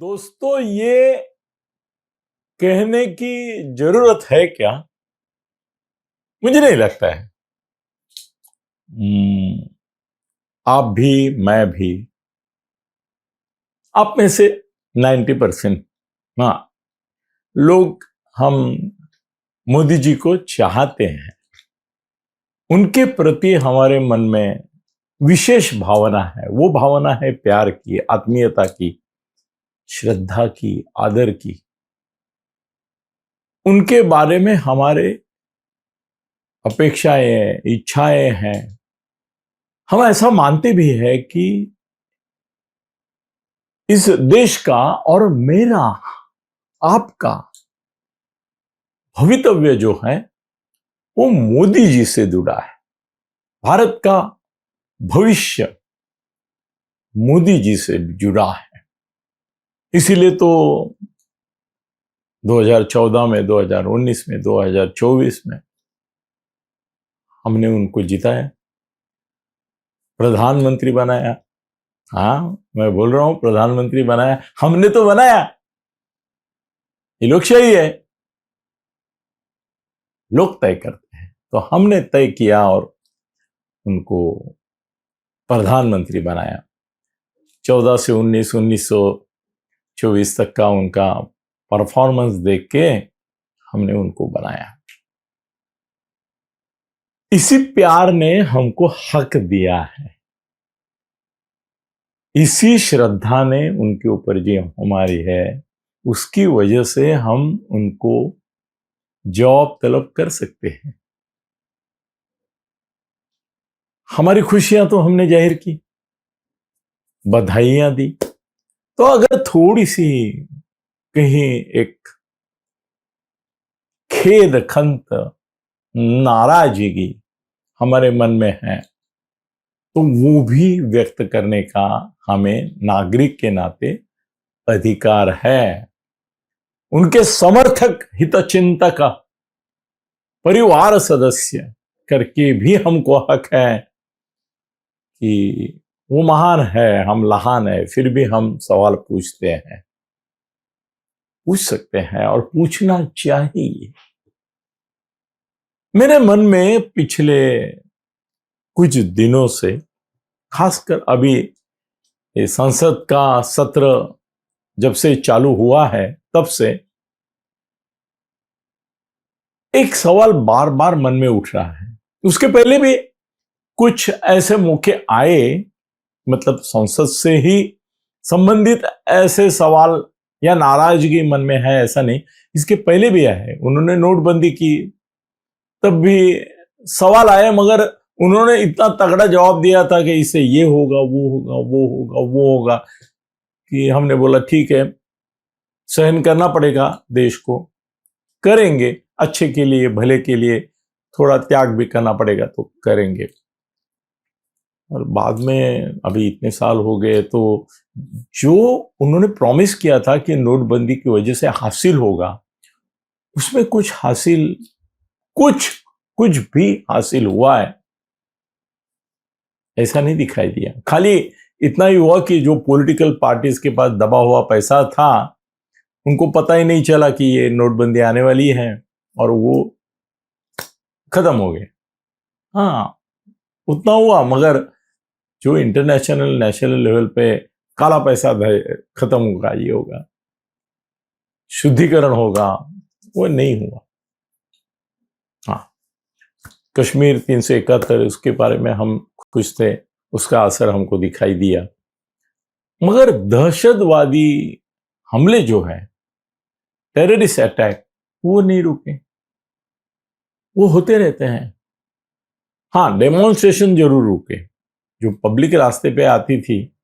दोस्तों, ये कहने की जरूरत है क्या? मुझे नहीं लगता है। आप भी, मैं भी, आप में से 90%, हाँ, लोग हम मोदी जी को चाहते हैं। उनके प्रति हमारे मन में विशेष भावना है। वो भावना है प्यार की, आत्मीयता की, श्रद्धा की, आदर की। उनके बारे में हमारे अपेक्षाएं, इच्छाएं हैं। हम ऐसा मानते भी हैं कि इस देश का और मेरा, आपका भवितव्य जो है वो मोदी जी से जुड़ा है। भारत का भविष्य मोदी जी से जुड़ा है। इसीलिए तो 2014 में, 2019 में, 2024 में हमने उनको जिताया, प्रधानमंत्री बनाया। हाँ, मैं बोल रहा हूं प्रधानमंत्री बनाया। हमने तो बनाया, ये लोकशाही है, लोग तय करते हैं। तो हमने तय किया और उनको प्रधानमंत्री बनाया। 14 से 1924 तक का उनका परफॉर्मेंस देख के हमने उनको बनाया। इसी प्यार ने हमको हक दिया है, इसी श्रद्धा ने उनके ऊपर जो हमारी है, उसकी वजह से हम उनको जवाब तलब कर सकते हैं। हमारी खुशियां तो हमने जाहिर की, बधाइयां दी। तो अगर थोड़ी सी कहीं एक खेद, खंत, नाराजगी हमारे मन में है, तो वो भी व्यक्त करने का हमें नागरिक के नाते अधिकार है। उनके समर्थक, हितचिंतक, परिवार सदस्य करके भी हमको हक है कि वो महान है, हम लहान है, फिर भी हम सवाल पूछते हैं, पूछ सकते हैं और पूछना चाहिए। मेरे मन में पिछले कुछ दिनों से, खासकर अभी ये संसद का सत्र जब से चालू हुआ है, तब से एक सवाल बार बार मन में उठ रहा है। उसके पहले भी कुछ ऐसे मौके आए, मतलब संसद से ही संबंधित ऐसे सवाल या नाराजगी मन में है, ऐसा नहीं, इसके पहले भी आए। उन्होंने नोटबंदी की, तब भी सवाल आए, मगर उन्होंने इतना तगड़ा जवाब दिया था कि इससे ये होगा, वो होगा, वो होगा, वो होगा, कि हमने बोला ठीक है, सहन करना पड़ेगा, देश को करेंगे, अच्छे के लिए, भले के लिए थोड़ा त्याग भी करना पड़ेगा तो करेंगे। और बाद में अभी इतने साल हो गए, तो जो उन्होंने प्रॉमिस किया था कि नोटबंदी की वजह से हासिल होगा, उसमें कुछ भी हासिल हुआ है ऐसा नहीं दिखाई दिया। खाली इतना ही हुआ कि जो पॉलिटिकल पार्टीज के पास दबा हुआ पैसा था, उनको पता ही नहीं चला कि ये नोटबंदी आने वाली है, और वो खत्म हो गए। हाँ, उतना हुआ, मगर जो इंटरनेशनल, नेशनल लेवल पे काला पैसा खत्म होगा, ये होगा, शुद्धिकरण होगा, वो नहीं हुआ। हाँ, कश्मीर 371, उसके बारे में हम खुश थे, उसका असर हमको दिखाई दिया। मगर दहशतवादी हमले जो है, टेररिस्ट अटैक, वो नहीं रुके, वो होते रहते हैं। हाँ, डेमोन्स्ट्रेशन जरूर रुके, जो पब्लिक रास्ते पे आती थी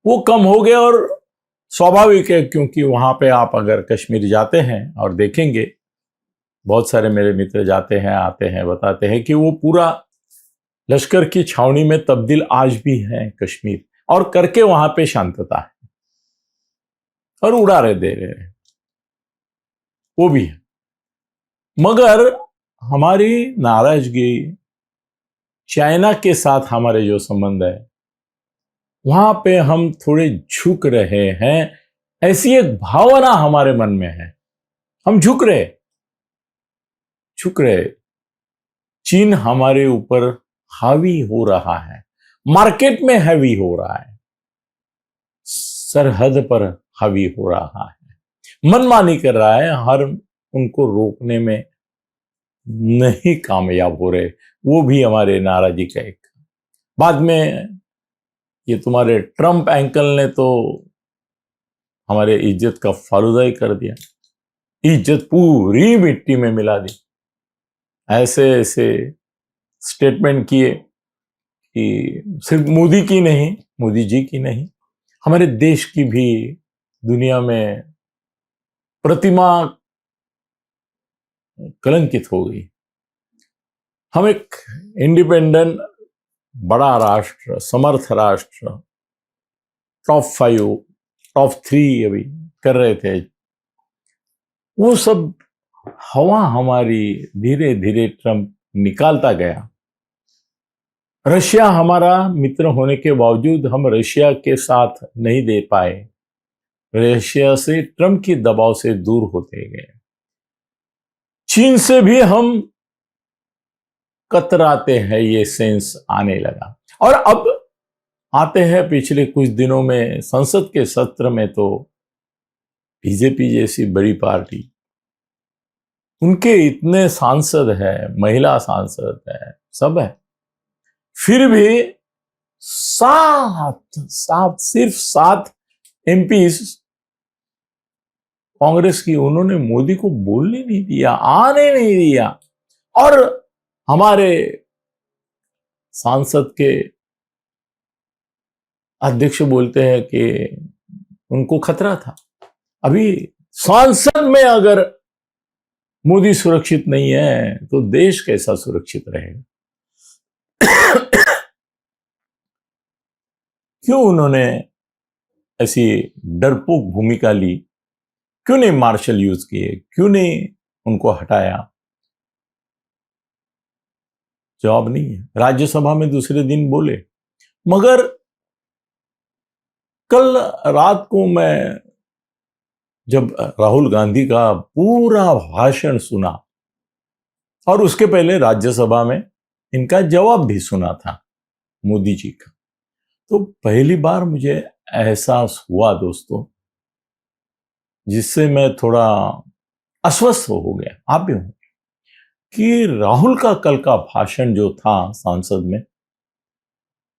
वो कम हो गए, और स्वाभाविक है, क्योंकि वहां पे आप अगर कश्मीर जाते हैं और देखेंगे, बहुत सारे मेरे मित्र जाते हैं, आते हैं, बताते हैं कि वो पूरा लश्कर की छावनी में तब्दील आज भी है कश्मीर, और करके वहां पे शांतता है, और उड़ा रहे, दे रहे हैं, वो भी है। मगर हमारी नाराजगी, चाइना के साथ हमारे जो संबंध है, वहां पे हम थोड़े झुक रहे हैं, ऐसी एक भावना हमारे मन में है, हम झुक रहे। चीन हमारे ऊपर हावी हो रहा है, मार्केट में हावी हो रहा है, सरहद पर हावी हो रहा है, मनमानी कर रहा है, हर उनको रोकने में नहीं कामयाब हो रहे। वो भी हमारे नाराजगी का एक। बाद में ये तुम्हारे ट्रंप अंकल ने तो हमारे इज्जत का फालूदा ही कर दिया, इज्जत पूरी मिट्टी में मिला दी। ऐसे ऐसे स्टेटमेंट किए कि सिर्फ मोदी की नहीं, मोदी जी की नहीं, हमारे देश की भी दुनिया में प्रतिमा कलंकित हो गई। हम एक इंडिपेंडेंट बड़ा राष्ट्र, समर्थ राष्ट्र, टॉप 5, टॉप 3 अभी कर रहे थे, वो सब हवा हमारी धीरे धीरे ट्रंप निकालता गया। रशिया हमारा मित्र होने के बावजूद हम रशिया के साथ नहीं दे पाए, रशिया से ट्रंप की दबाव से दूर होते गए। चीन से भी हम कतराते हैं, ये सेंस आने लगा। और अब आते हैं पिछले कुछ दिनों में संसद के सत्र में तो बीजेपी जैसी बड़ी पार्टी, उनके इतने सांसद है, महिला सांसद है, सब है, फिर भी सिर्फ 7 एमपीज कांग्रेस की, उन्होंने मोदी को बोलने नहीं दिया, आने नहीं दिया। और हमारे सांसद के अध्यक्ष बोलते हैं कि उनको खतरा था। अभी सांसद में अगर मोदी सुरक्षित नहीं है तो देश कैसा सुरक्षित रहेगा? क्यों उन्होंने ऐसी डरपोक भूमिका ली? क्यों नहीं मार्शल यूज किए? क्यों नहीं उनको हटाया? जवाब नहीं है। राज्यसभा में दूसरे दिन बोले, मगर कल रात को मैं जब राहुल गांधी का पूरा भाषण सुना और उसके पहले राज्यसभा में इनका जवाब भी सुना था मोदी जी का, तो पहली बार मुझे एहसास हुआ दोस्तों, जिससे मैं थोड़ा अस्वस्थ हो गया, आप भी होंगे, कि राहुल का कल का भाषण जो था संसद में,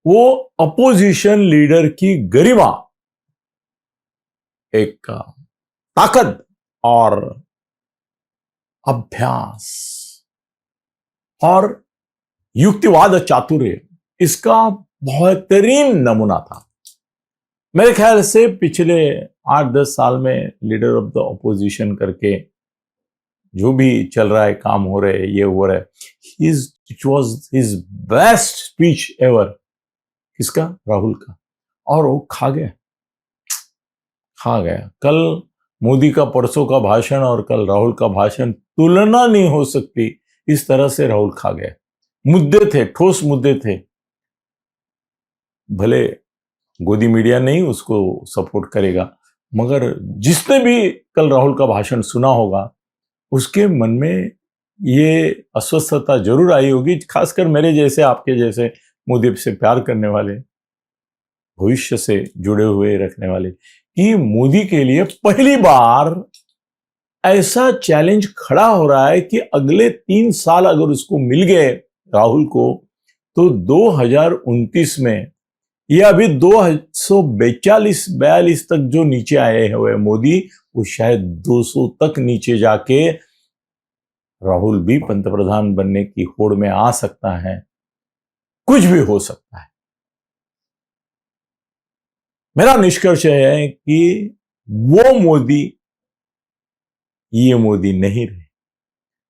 वो अपोजिशन लीडर की गरिमा, एक ताकत और अभ्यास और युक्तिवाद चातुर्य, इसका बेहतरीन नमूना था। मेरे ख्याल से पिछले 8-10 साल में लीडर ऑफ द ऑपोजिशन करके जो भी चल रहा है, काम हो रहे हैं, ये हो रहा है, it was his best speech ever. किसका? राहुल का। और वो खा गया। कल मोदी का परसों का भाषण और कल राहुल का भाषण तुलना नहीं हो सकती, इस तरह से राहुल खा गया। मुद्दे थे, ठोस मुद्दे थे, भले गोदी मीडिया नहीं उसको सपोर्ट करेगा, मगर जिसने भी कल राहुल का भाषण सुना होगा उसके मन में ये अस्वस्थता जरूर आई होगी, खासकर मेरे जैसे, आपके जैसे, मोदी से प्यार करने वाले, भविष्य से जुड़े हुए रखने वाले, कि मोदी के लिए पहली बार ऐसा चैलेंज खड़ा हो रहा है कि अगले 3 साल अगर उसको मिल गए राहुल को, तो 2029 में या अभी 242 तक जो नीचे आए हुए मोदी, वो शायद 200 तक नीचे जाके राहुल भी पंतप्रधान बनने की होड़ में आ सकता है। कुछ भी हो सकता है। मेरा निष्कर्ष है कि वो मोदी ये मोदी नहीं रहे,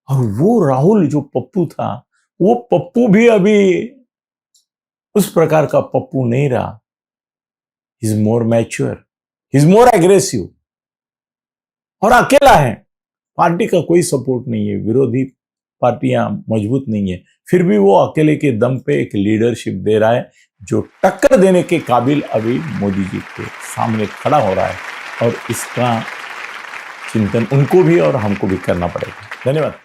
और वो राहुल जो पप्पू था, वो पप्पू भी अभी उस प्रकार का पप्पू नहीं रहा। He is more mature, he is more aggressive, और अकेला है, पार्टी का कोई सपोर्ट नहीं है, विरोधी पार्टियां मजबूत नहीं है, फिर भी वो अकेले के दम पे एक लीडरशिप दे रहा है जो टक्कर देने के काबिल अभी मोदी जी के सामने खड़ा हो रहा है। और इसका चिंतन उनको भी और हमको भी करना पड़ेगा। धन्यवाद।